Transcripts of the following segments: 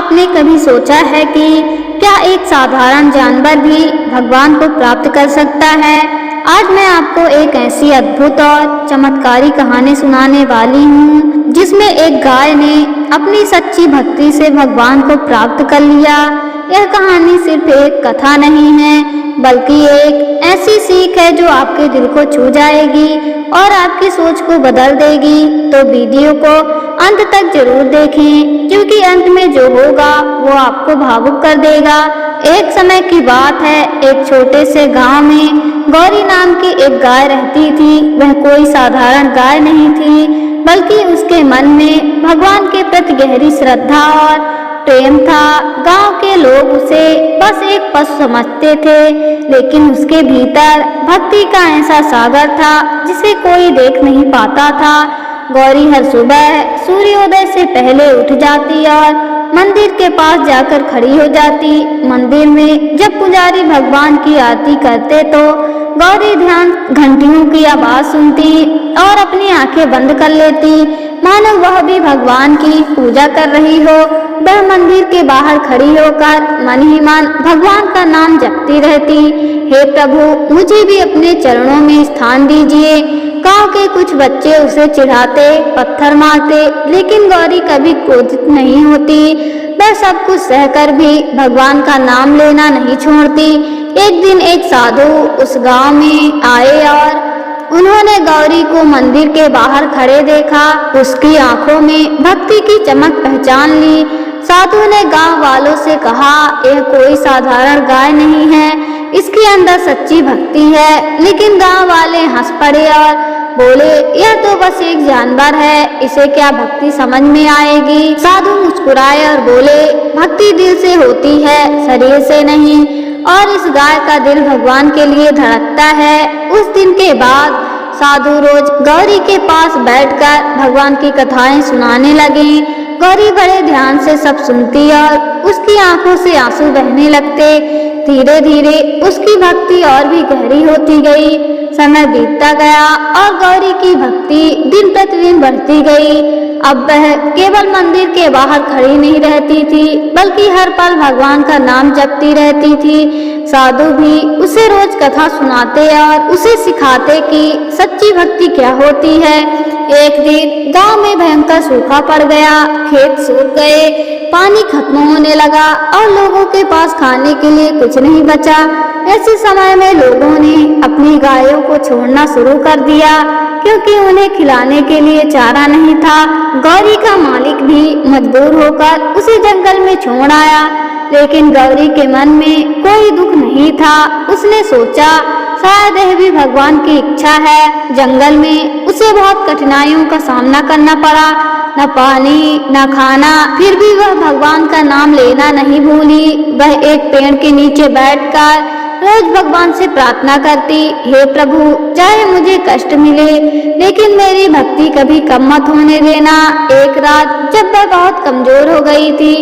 आपने कभी सोचा है कि क्या एक साधारण जानवर भी भगवान को प्राप्त कर सकता है? आज मैं आपको एक ऐसी अद्भुत और चमत्कारी कहानी सुनाने वाली हूँ जिसमें एक गाय ने अपनी सच्ची भक्ति से भगवान को प्राप्त कर लिया। यह कहानी सिर्फ एक कथा नहीं है बल्कि एक ऐसी सीख है जो आपके दिल को छू जाएगी और आपकी सोच को बदल देगी। तो वीडियो को अंत तक जरूर देखें क्योंकि अंत में जो होगा वो आपको भावुक कर देगा। एक समय की बात है, एक छोटे से गांव में गौरी नाम की एक गाय रहती थी। वह कोई साधारण गाय नहीं थी बल्कि उसके मन में भगवान के प्रति गहरी श्रद्धा और प्रेम था। गांव के लोग उसे बस एक पशु समझते थे, लेकिन उसके भीतर भक्ति का ऐसा सागर था जिसे कोई देख नहीं पाता था। गौरी हर सुबह सूर्योदय से पहले उठ जाती और मंदिर के पास जाकर खड़ी हो जाती। मंदिर में जब पुजारी भगवान की आरती करते तो गौरी ध्यान घंटियों की आवाज सुनती और अपनी आंखें बंद कर लेती, मानो वह भी भगवान की पूजा कर रही हो। वह मंदिर के बाहर खड़ी होकर मन ही मन भगवान का नाम जपती रहती। हे प्रभु, मुझे भी अपने चरणों में स्थान दीजिए। गांव के कुछ बच्चे उसे चिढ़ाते, पत्थर मारते, लेकिन गौरी कभी क्रोधित नहीं होती। वह सब कुछ सहकर भी भगवान का नाम लेना नहीं छोड़ती। एक दिन एक साधु उस गांव में आए और उन्होंने गौरी को मंदिर के बाहर खड़े देखा। उसकी आंखों में भक्ति की चमक पहचान ली। साधु ने गांव वालों से कहा, यह कोई साधारण गाय नहीं है, इसके अंदर सच्ची भक्ति है। लेकिन गांव वाले हंस पड़े और बोले, यह तो बस एक जानवर है, इसे क्या भक्ति समझ में आएगी। साधु मुस्कुराए और बोले, भक्ति दिल से होती है, शरीर से नहीं, और इस गाय का दिल भगवान के लिए धड़कता है। उस दिन के बाद साधु रोज गौरी के पास बैठकर भगवान की कथाएं सुनाने लगे। गौरी बड़े ध्यान से सब सुनती और उसकी आंखों से आंसू बहने लगते। धीरे धीरे उसकी भक्ति और भी गहरी होती गई। समय बीतता गया और गौरी की भक्ति दिन प्रतिदिन बढ़ती गई। अब वह केवल मंदिर के बाहर खड़ी नहीं रहती थी बल्कि हर पल भगवान का नाम जपती रहती थी। साधु भी उसे रोज कथा सुनाते और उसे सिखाते कि सच्ची भक्ति क्या होती है। एक दिन गांव में भयंकर सूखा पड़ गया, खेत सूख गए, पानी खत्म होने लगा और लोगों के पास खाने के लिए कुछ नहीं बचा। ऐसे समय में लोगों ने अपनी गायों को छोड़ना शुरू कर दिया क्योंकि उन्हें खिलाने के लिए चारा नहीं था। गौरी का मालिक भी मजबूर होकर उसे जंगल में छोड़ आया, लेकिन गौरी के मन में कोई दुख नहीं था। उसने सोचा, शायद यह भी भगवान की इच्छा है। जंगल में उसे बहुत कठिनाइयों का सामना करना पड़ा, न पानी न खाना, फिर भी वह भगवान का नाम लेना नहीं भूली। वह एक पेड़ के नीचे बैठकर रोज भगवान से प्रार्थना करती, हे प्रभु, चाहे मुझे कष्ट मिले लेकिन मेरी भक्ति कभी कम मत होने देना। एक रात जब वह बहुत कमजोर हो गई थी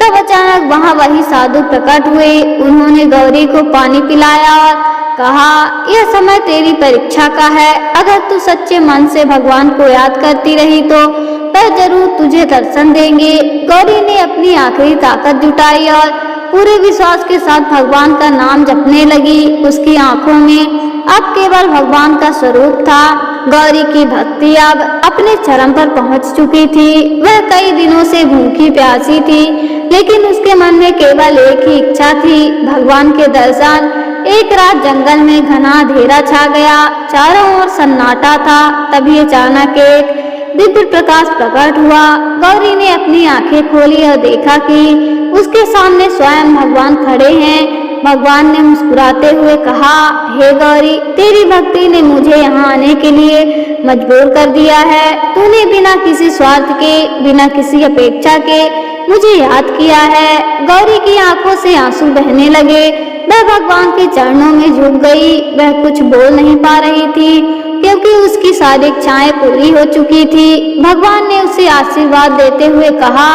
तब अचानक वहाँ वही साधु प्रकट हुए। उन्होंने गौरी को पानी पिलाया और कहा, यह समय तेरी परीक्षा का है। अगर तू सच्चे मन से भगवान को याद करती रही तो वह जरूर तुझे दर्शन देंगे। गौरी ने अपनी आखिरी ताकत जुटाई और पूरे विश्वास के साथ भगवान का नाम जपने लगी। उसकी आंखों में अब केवल भगवान का स्वरूप था। गौरी की भक्ति अब अपने चरम पर पहुंच चुकी थी। वह कई दिनों से भूखी प्यासी थी, लेकिन उसके मन में केवल एक ही इच्छा थी, भगवान के दर्शन। एक रात जंगल में घना अंधेरा छा गया, चारों ओर सन्नाटा था। तभी अचानक एक दिव्य प्रकाश प्रकट हुआ। गौरी ने अपनी आंखें खोली और देखा कि उसके सामने स्वयं भगवान खड़े हैं। भगवान ने मुस्कुराते हुए कहा, हे गौरी, तेरी भक्ति ने मुझे यहाँ आने के लिए मजबूर कर दिया है। तूने बिना किसी स्वार्थ के, बिना किसी अपेक्षा के मुझे याद किया है। गौरी की आंखों से आंसू बहने लगे। वह भगवान के चरणों में झुक गई। वह कुछ बोल नहीं पा रही थी क्योंकि उसकी सारी इच्छाएं पूरी हो चुकी थी। भगवान ने उसे आशीर्वाद देते हुए कहा,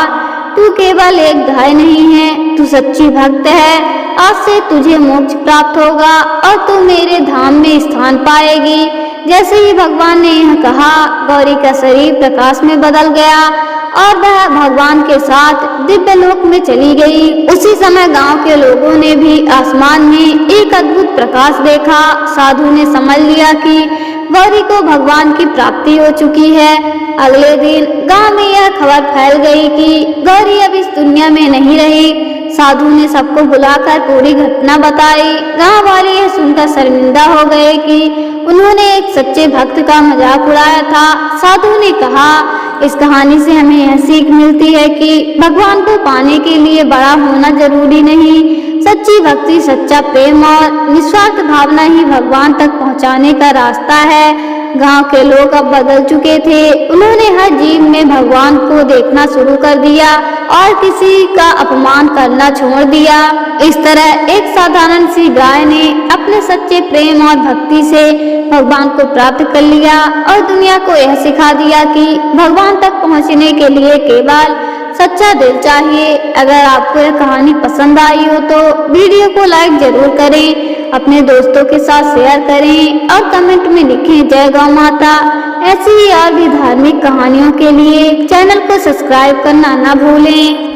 तू केवल एक गाय नहीं है, तू सच्ची भक्त है। आज से तुझे मोक्ष प्राप्त होगा और तू मेरे धाम में स्थान पाएगी। जैसे ही भगवान ने यह कहा, गौरी का शरीर प्रकाश में बदल गया और वह भगवान के साथ दिव्य लोक में चली गई। उसी समय गांव के लोगों ने भी आसमान में एक अद्भुत प्रकाश देखा। साधु ने समझ लिया कि गौरी को भगवान की प्राप्ति हो चुकी है। अगले दिन गांव में यह खबर फैल गई कि गौरी अब इस दुनिया में नहीं रही। साधु ने सबको बुलाकर पूरी घटना बताई। गांव वाले यह सुनकर शर्मिंदा हो गए कि उन्होंने एक सच्चे भक्त का मजाक उड़ाया था। साधु ने कहा, इस कहानी से हमें यह सीख मिलती है कि भगवान को पाने के लिए बड़ा होना जरूरी नहीं। सच्ची भक्ति, सच्चा प्रेम और निस्वार्थ भावना ही भगवान तक पहुंचाने का रास्ता है। गांव के लोग अब बदल चुके थे। उन्होंने हर जीव में भगवान को देखना शुरू कर दिया और किसी का अपमान करना छोड़ दिया। इस तरह एक साधारण सी गाय ने अपने सच्चे प्रेम और भक्ति से भगवान को प्राप्त कर लिया और दुनिया को यह सिखा दिया कि भगवान तक पहुंचने के लिए केवल सच्चा दिल चाहिए। अगर आपको यह कहानी पसंद आई हो तो वीडियो को लाइक जरूर करें, अपने दोस्तों के साथ शेयर करें और कमेंट में लिखें जय गौ माता। ऐसी ही और भी धार्मिक कहानियों के लिए चैनल को सब्सक्राइब करना न भूलें।